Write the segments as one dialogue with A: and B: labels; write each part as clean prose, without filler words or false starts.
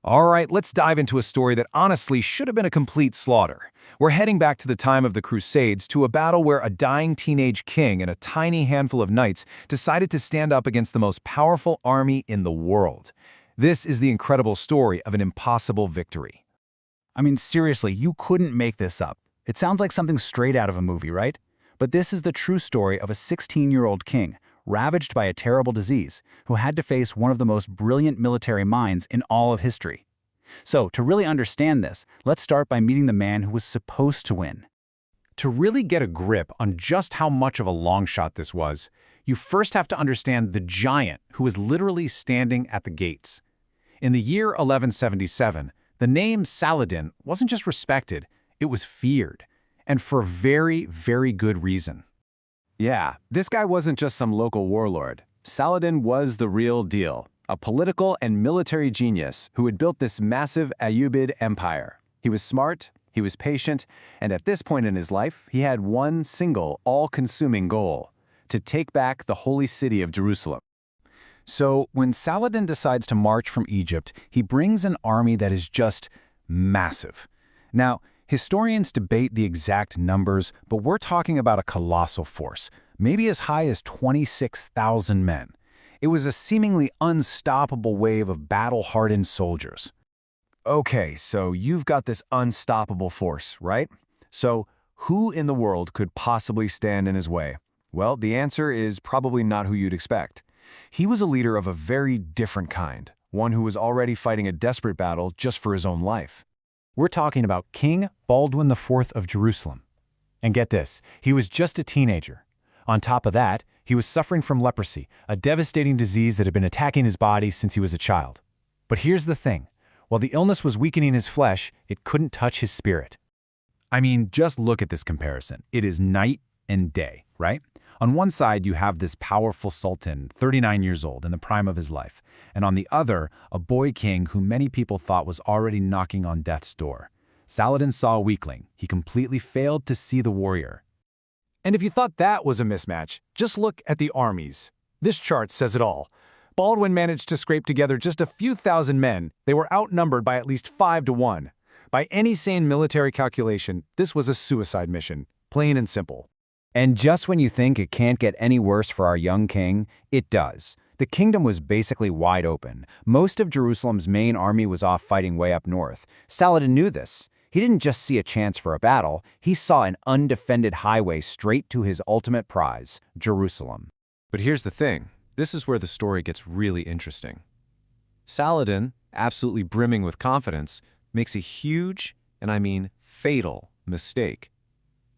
A: All right, let's dive into a story that honestly should have been a complete slaughter. We're heading back to the time of the Crusades to a battle where a dying teenage king and a tiny handful of knights decided to stand up against the most powerful army in the world. This is the incredible story of an impossible victory.
B: I mean, seriously, you couldn't make this up. It sounds like something straight out of a movie, right? But this is the true story of a 16-year-old king, ravaged by a terrible disease, who had to face one of the most brilliant military minds in all of history. So, to really understand this, let's start by meeting the man who was supposed to win.
C: To really get a grip on just how much of a long shot this was, you first have to understand the giant who was literally standing at the gates. In the year 1177, the name Saladin wasn't just respected, it was feared, and for very, very good reason.
D: Yeah, this guy wasn't just some local warlord. Saladin was the real deal, a political and military genius who had built this massive Ayyubid empire. He was smart, he was patient, and at this point in his life, he had one single, all-consuming goal: to take back the holy city of Jerusalem.
A: So, when Saladin decides to march from Egypt, he brings an army that is just massive. Now, historians debate the exact numbers, but we're talking about a colossal force, maybe as high as 26,000 men. It was a seemingly unstoppable wave of battle-hardened soldiers.
D: Okay, so you've got this unstoppable force, right? So who in the world could possibly stand in his way? Well, the answer is probably not who you'd expect. He was a leader of a very different kind, one who was already fighting a desperate battle just for his own life.
C: We're talking about King Baldwin IV of Jerusalem. And get this, he was just a teenager. On top of that, he was suffering from leprosy, a devastating disease that had been attacking his body since he was a child. But here's the thing, while the illness was weakening his flesh, it couldn't touch his spirit.
A: I mean, just look at this comparison. It is night and day, right? On one side, you have this powerful sultan, 39 years old, in the prime of his life, and on the other, a boy king who many people thought was already knocking on death's door. Saladin saw a weakling. He completely failed to see the warrior.
E: And if you thought that was a mismatch, just look at the armies. This chart says it all. Baldwin managed to scrape together just a few thousand men. They were outnumbered by at least 5 to 1. By any sane military calculation, this was a suicide mission, plain and simple.
B: And just when you think it can't get any worse for our young king, it does. The kingdom was basically wide open. Most of Jerusalem's main army was off fighting way up north. Saladin knew this. He didn't just see a chance for a battle, he saw an undefended highway straight to his ultimate prize, Jerusalem.
D: But here's the thing, this is where the story gets really interesting. Saladin, absolutely brimming with confidence, makes a huge, and I mean fatal, mistake.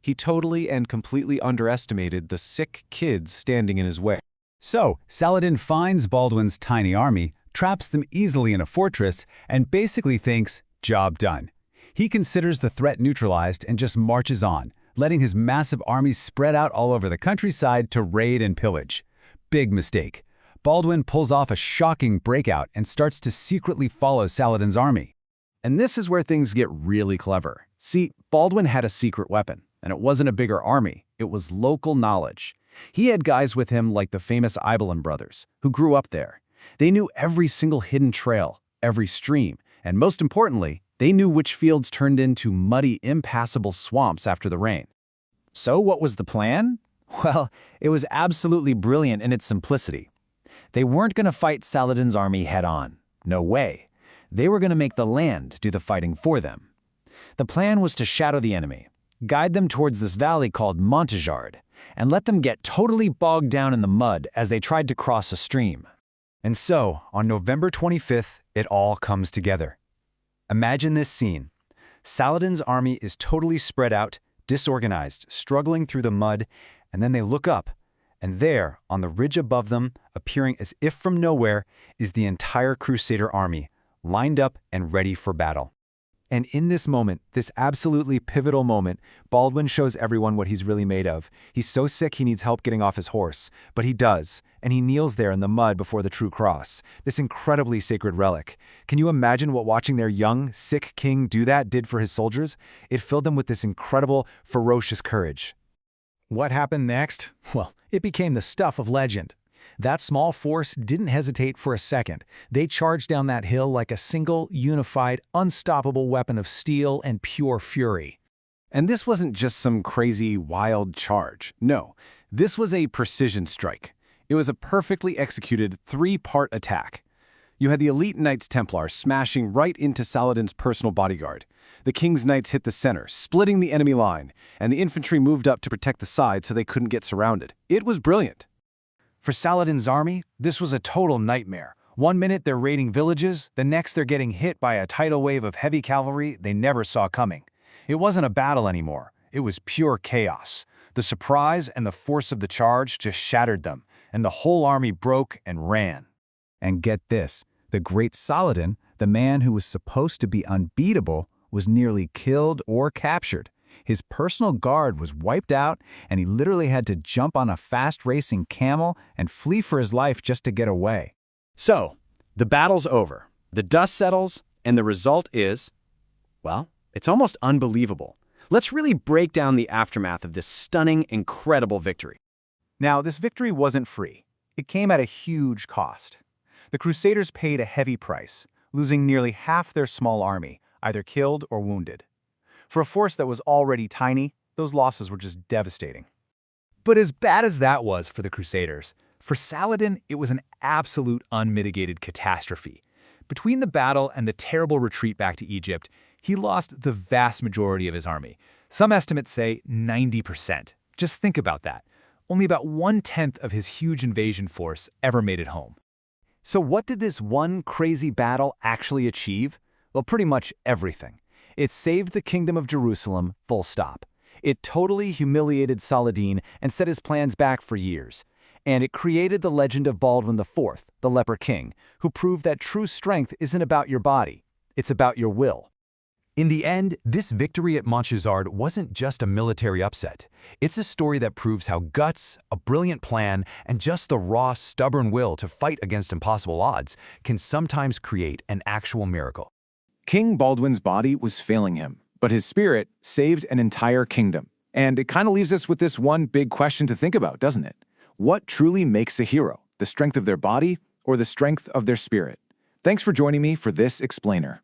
D: He totally and completely underestimated the sick kids standing in his way.
B: So, Saladin finds Baldwin's tiny army, traps them easily in a fortress, and basically thinks, job done. He considers the threat neutralized and just marches on, letting his massive army spread out all over the countryside to raid and pillage. Big mistake. Baldwin pulls off a shocking breakout and starts to secretly follow Saladin's army.
D: And this is where things get really clever. See, Baldwin had a secret weapon, and it wasn't a bigger army, it was local knowledge. He had guys with him like the famous Ibelin brothers, who grew up there. They knew every single hidden trail, every stream, and most importantly, they knew which fields turned into muddy, impassable swamps after the rain.
A: So what was the plan? Well, it was absolutely brilliant in its simplicity. They weren't going to fight Saladin's army head-on. No way. They were going to make the land do the fighting for them. The plan was to shadow the enemy, guide them towards this valley called Montgisard, and let them get totally bogged down in the mud as they tried to cross a stream.
B: And so, on November 25th, it all comes together. Imagine this scene. Saladin's army is totally spread out, disorganized, struggling through the mud, and then they look up, and there, on the ridge above them, appearing as if from nowhere, is the entire Crusader army, lined up and ready for battle.
D: And in this moment, this absolutely pivotal moment, Baldwin shows everyone what he's really made of. He's so sick he needs help getting off his horse, but he does, and he kneels there in the mud before the true cross, this incredibly sacred relic. Can you imagine what watching their young, sick king do that did for his soldiers? It filled them with this incredible, ferocious courage.
E: What happened next? Well, it became the stuff of legend. That small force didn't hesitate for a second. They charged down that hill like a single, unified, unstoppable weapon of steel and pure fury.
C: And this wasn't just some crazy, wild charge. No, this was a precision strike. It was a perfectly executed three-part attack. You had the elite Knights Templar smashing right into Saladin's personal bodyguard. The King's Knights hit the center, splitting the enemy line, and the infantry moved up to protect the side so they couldn't get surrounded. It was brilliant.
E: For Saladin's army, this was a total nightmare. One minute they're raiding villages, the next they're getting hit by a tidal wave of heavy cavalry they never saw coming. It wasn't a battle anymore. It was pure chaos. The surprise and the force of the charge just shattered them, and the whole army broke and ran.
B: And get this, the great Saladin, the man who was supposed to be unbeatable, was nearly killed or captured. His personal guard was wiped out, and he literally had to jump on a fast-racing camel and flee for his life just to get away.
A: So, the battle's over. The dust settles, and the result is, well, it's almost unbelievable. Let's really break down the aftermath of this stunning, incredible victory.
E: Now, this victory wasn't free. It came at a huge cost. The Crusaders paid a heavy price, losing nearly half their small army, either killed or wounded. For a force that was already tiny, those losses were just devastating. But as bad as that was for the Crusaders, for Saladin, it was an absolute unmitigated catastrophe. Between the battle and the terrible retreat back to Egypt, he lost the vast majority of his army. Some estimates say 90%. Just think about that. Only about 1/10 of his huge invasion force ever made it home.
A: So what did this one crazy battle actually achieve? Well, pretty much everything. It saved the Kingdom of Jerusalem, full stop. It totally humiliated Saladin and set his plans back for years. And it created the legend of Baldwin IV, the Leper King, who proved that true strength isn't about your body, it's about your will.
E: In the end, this victory at Montgisard wasn't just a military upset. It's a story that proves how guts, a brilliant plan, and just the raw, stubborn will to fight against impossible odds can sometimes create an actual miracle.
C: King Baldwin's body was failing him, but his spirit saved an entire kingdom. And it kind of leaves us with this one big question to think about, doesn't it? What truly makes a hero? The strength of their body or the strength of their spirit? Thanks for joining me for this explainer.